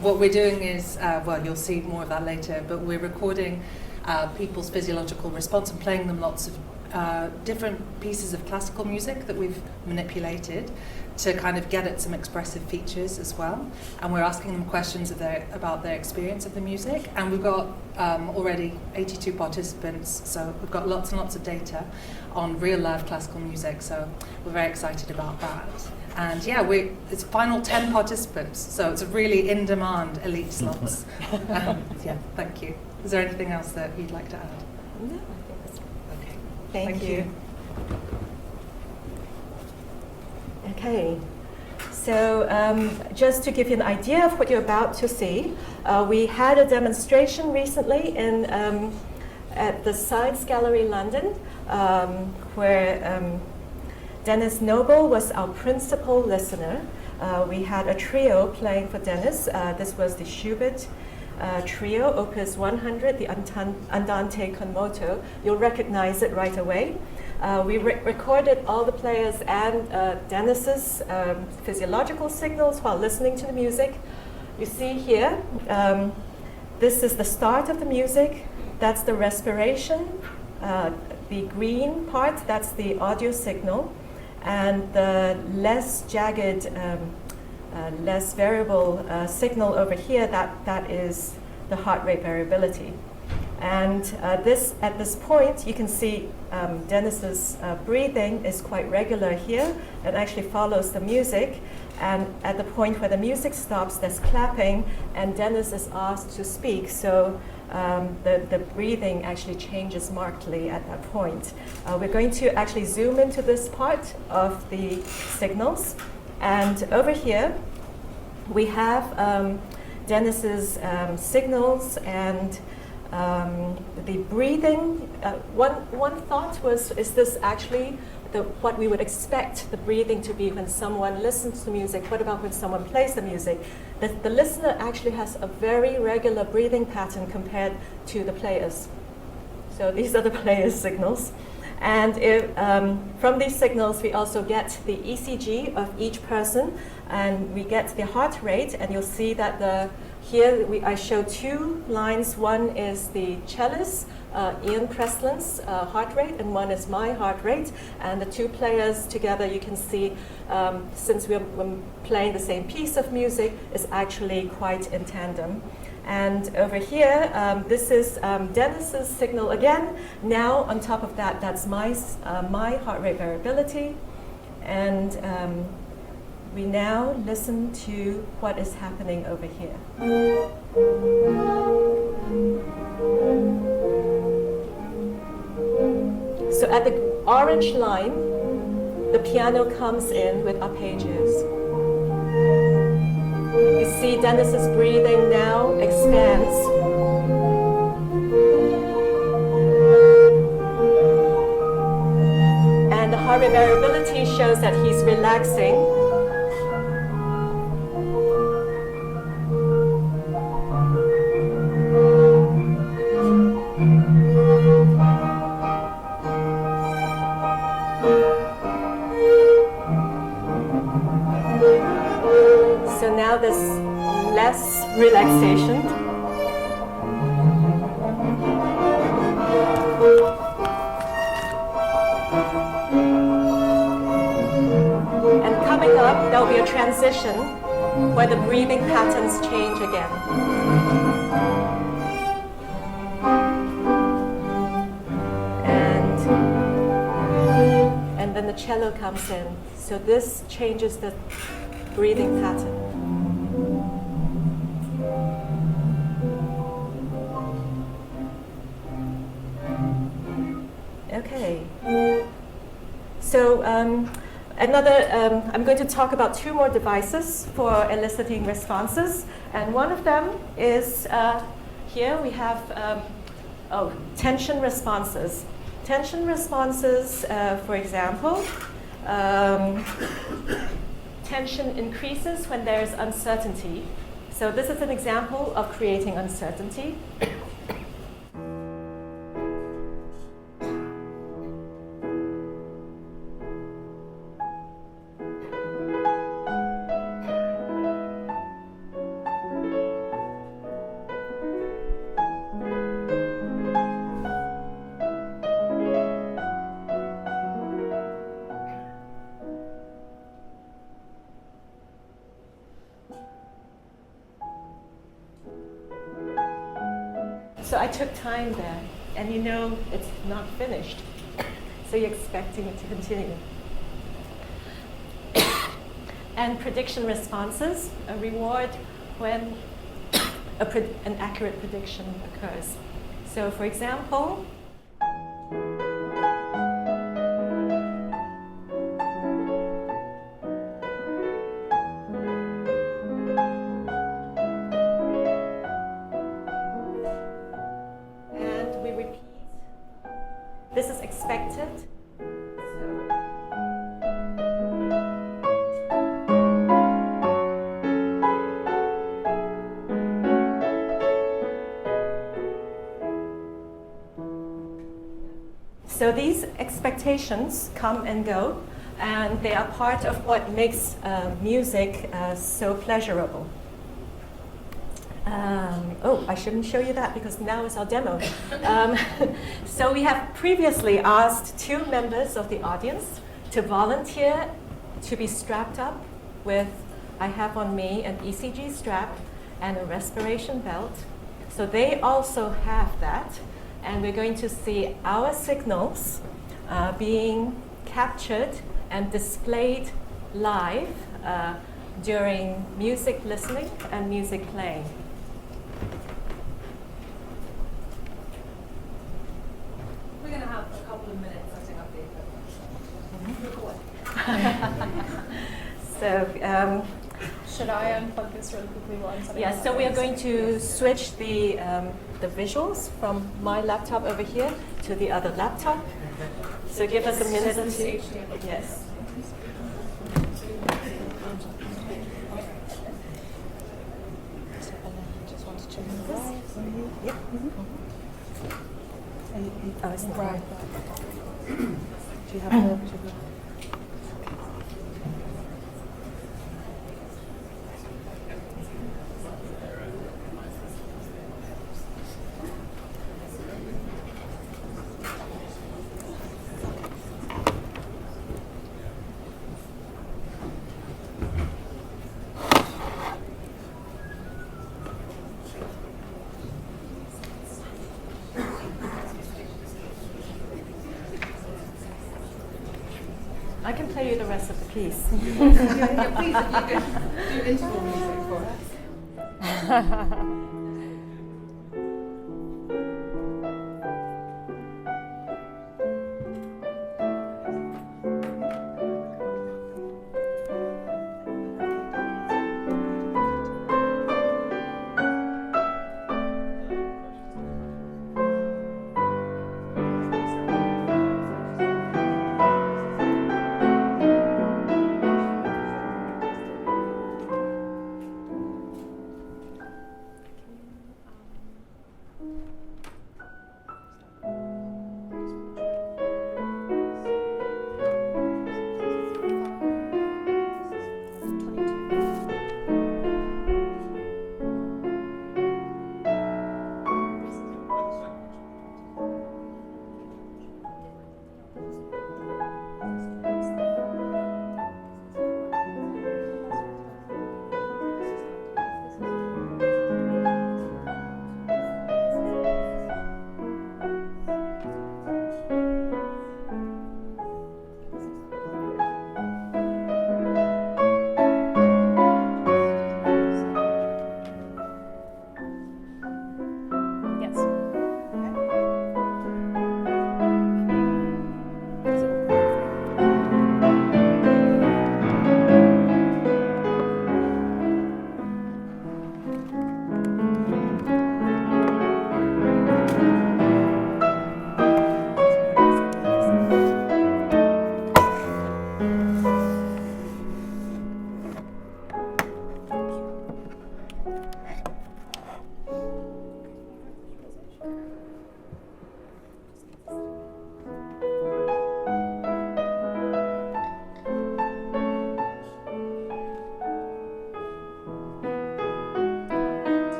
What we're doing is, well, you'll see more of that later, but we're recording people's physiological response and playing them lots of different pieces of classical music that we've manipulated to kind of get at some expressive features as well. And we're asking them questions about their experience of the music. And we've got already 82 participants, so we've got lots and lots of data on real live classical music, so we're very excited about that. And yeah, it's final 10 participants, so it's a really in-demand elite slots. Yeah, thank you. Is there anything else that you'd like to add? No, I think that's Okay. Thank you. Okay. So just to give you an idea of what you're about to see, we had a demonstration recently at the Science Gallery London, where Dennis Noble was our principal listener. We had a trio playing for Dennis. This was the Schubert trio, Opus 100, the Andante con moto. You'll recognize it right away. We recorded all the players and Dennis's physiological signals while listening to the music. You see here, this is the start of the music. That's the respiration. The green part, that's the audio signal. And the less jagged, less variable signal over here, that is the heart rate variability. And at this point, you can see Dennis's breathing is quite regular here and actually follows the music. And at the point where the music stops, there's clapping, and Dennis is asked to speak. So the breathing actually changes markedly at that point. We're going to actually zoom into this part of the signals. And over here, we have Dennis's signals and the breathing. One thought was, is this actually what we would expect the breathing to be when someone listens to music? What about when someone plays the music? The listener actually has a very regular breathing pattern compared to the players. So these are the players' signals. And from these signals, we also get the ECG of each person, and we get the heart rate, and you'll see that here I show two lines. One is the cellist, Ian Preslin's heart rate, and one is my heart rate. And the two players together, you can see, since we're playing the same piece of music, is actually quite in tandem. And over here, this is Dennis's signal again. Now, on top of that, that's my heart rate variability. And we now listen to what is happening over here. So at the orange line, the piano comes in with arpeggios. You see Dennis's breathing now expands. And the heart rate variability shows that he's relaxing. So now there's less relaxation. And coming up, there'll be a transition where the breathing patterns change again. And then the cello comes in. So this changes the breathing pattern. Okay. So I'm going to talk about two more devices for eliciting responses, and one of them is here we have tension responses. Tension responses, for example, tension increases when there is uncertainty. So this is an example of creating uncertainty. So I took time there, and you know it's not finished, so you're expecting it to continue. And prediction responses, a reward when an accurate prediction occurs. So for example, these expectations come and go, and they are part of what makes music so pleasurable. I shouldn't show you that because now it's our demo. So we have previously asked 2 members of the audience to volunteer to be strapped up with, I have on me an ECG strap and a respiration belt. So they also have that, and we're going to see our signals being captured and displayed live during music listening and music playing. We're going to have a couple of minutes setting up the equipment. So, should I unplug this really quickly while I'm setting yeah, up? so we are going to switch the visuals from my laptop over here to the other laptop. So give us a minute or two. Yes. Yep. Oh, it's not right. Do you have the... I can play you the rest of the piece. Please, if you could do interval music for us.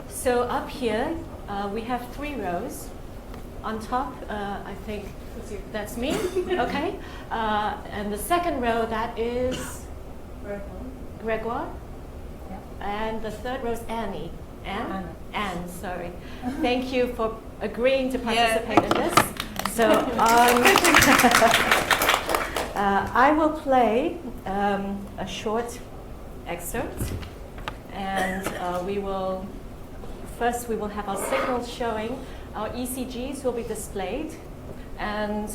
So up here, we have 3 rows. On top, I think that's me, okay? And the second row, that is Gregoire. Yeah. And the third row is Annie. Anne, sorry. Thank you for agreeing to participate in this. So I will play a short excerpt, and we will have our signals showing. Our ECGs will be displayed. and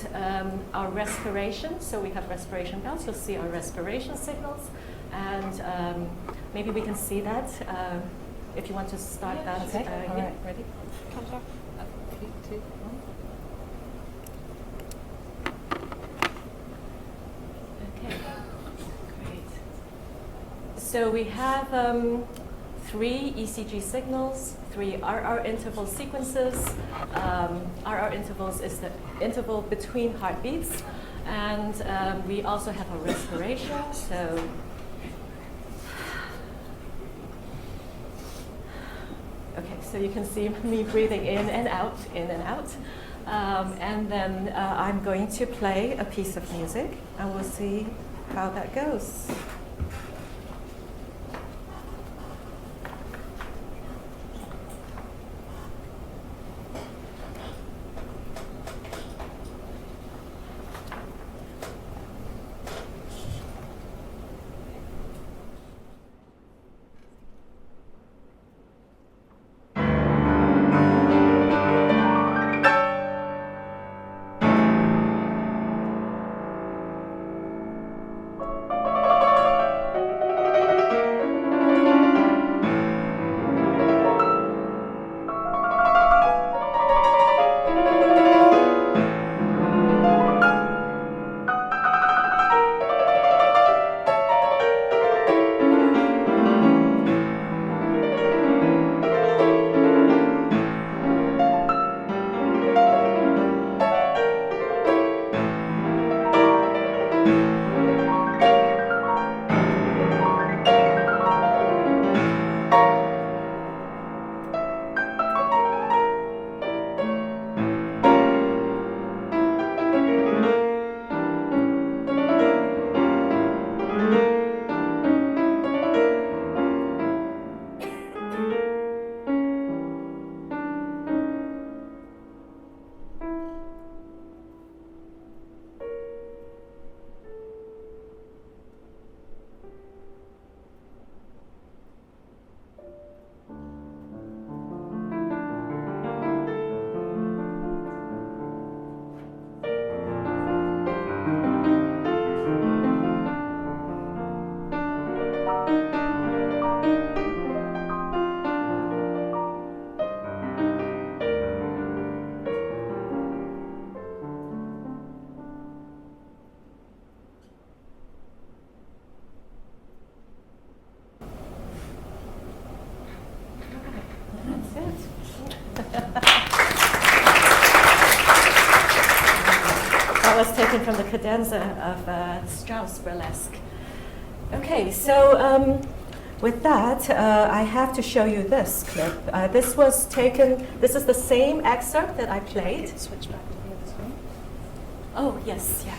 our respiration. So we have respiration belts. You'll see our respiration signals, and maybe we can see that if you want to start that. Okay. All right. Ready? Count off. 3, 2, 1. Okay, great. So we have 3 ECG signals, 3 RR interval sequences. RR intervals is the interval between heartbeats, and we also have a respiration. So okay, so you can see me breathing in and out, in and out. And then I'm going to play a piece of music, and we'll see how that goes. That was taken from the cadenza of Strauss Burlesque. Okay, so with that, I have to show you this clip. This was taken, this is the same excerpt that I played. Switch back to the other screen. Oh, yes, yeah.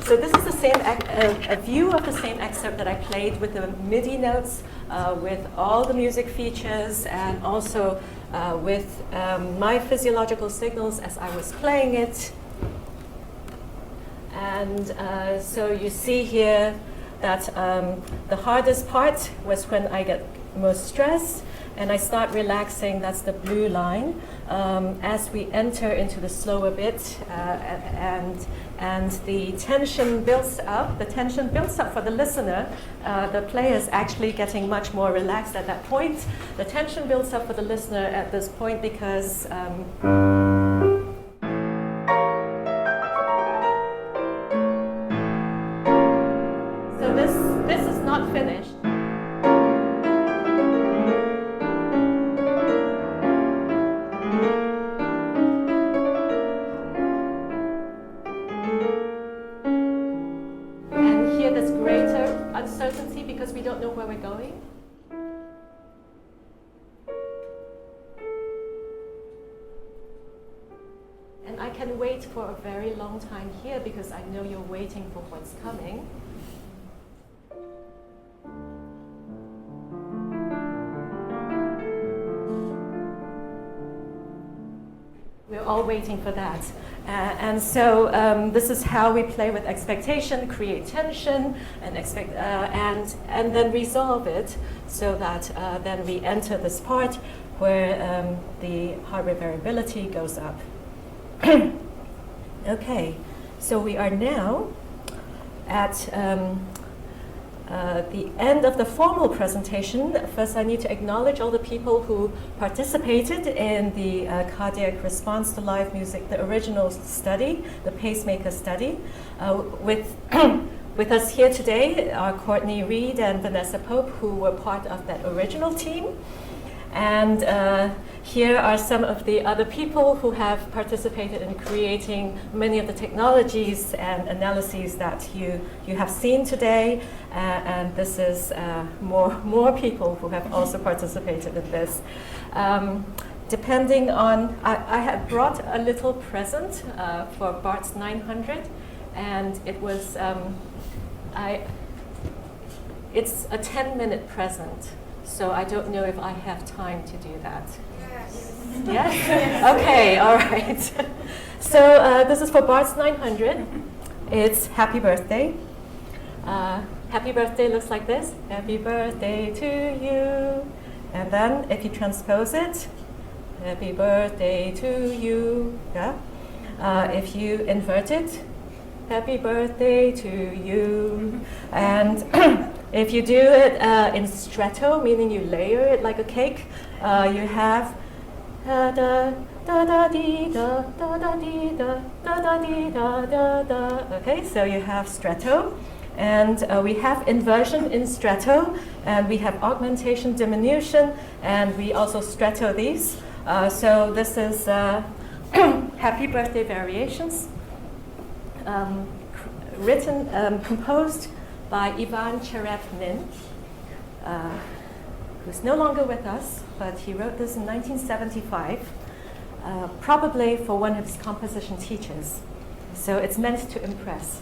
So this is the same, a view of the same excerpt that I played with the MIDI notes, with all the music features, and also with my physiological signals as I was playing it. And so you see here that the hardest part was when I get most stressed, and I start relaxing. That's the blue line. As we enter into the slower bit, and the tension builds up. The tension builds up for the listener. The player is actually getting much more relaxed at that point. The tension builds up for the listener at this point because so this is not finished. Uncertainty because we don't know where we're going. And I can wait for a very long time here because I know you're waiting for what's coming. We're all waiting for that. And so this is how we play with expectation, create tension, and and then resolve it so that then we enter this part where the heart rate variability goes up. Okay, so we are now at the end of the formal presentation. First, I need to acknowledge all the people who participated in the cardiac response to live music, the original study, the pacemaker study. With us here today are Courtney Reed and Vanessa Pope, who were part of that original team. And here are some of the other people who have participated in creating many of the technologies and analyses that you have seen today. And this is more people who have also participated in this. Depending on, I have brought a little present for Barts900, and it was, it's a 10-minute present. So I don't know if I have time to do that. Yes? Yes? Okay, all right. So this is for Barts900. It's happy birthday. Happy birthday looks like this. Happy birthday to you. And then if you transpose it, happy birthday to you. Yeah? If you invert it, happy birthday to you. And if you do it in stretto, meaning you layer it like a cake, you have da da da da dee da da da dee da da da dee da da da. Okay, so you have stretto, and we have inversion in stretto, and we have augmentation, diminution, and we also stretto these. So this is happy birthday variations, composed by Ivan Tcherepnin, who's no longer with us, but he wrote this in 1975, probably for one of his composition teachers. So it's meant to impress.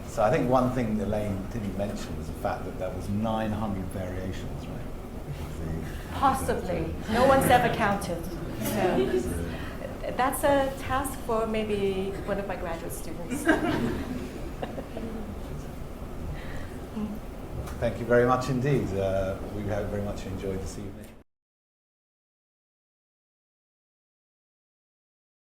So I think one thing Elaine didn't mention was the fact that there was 900 variations, right? Possibly. No one's ever counted. So that's a task for maybe one of my graduate students. Thank you very much indeed. We have very much enjoyed this evening.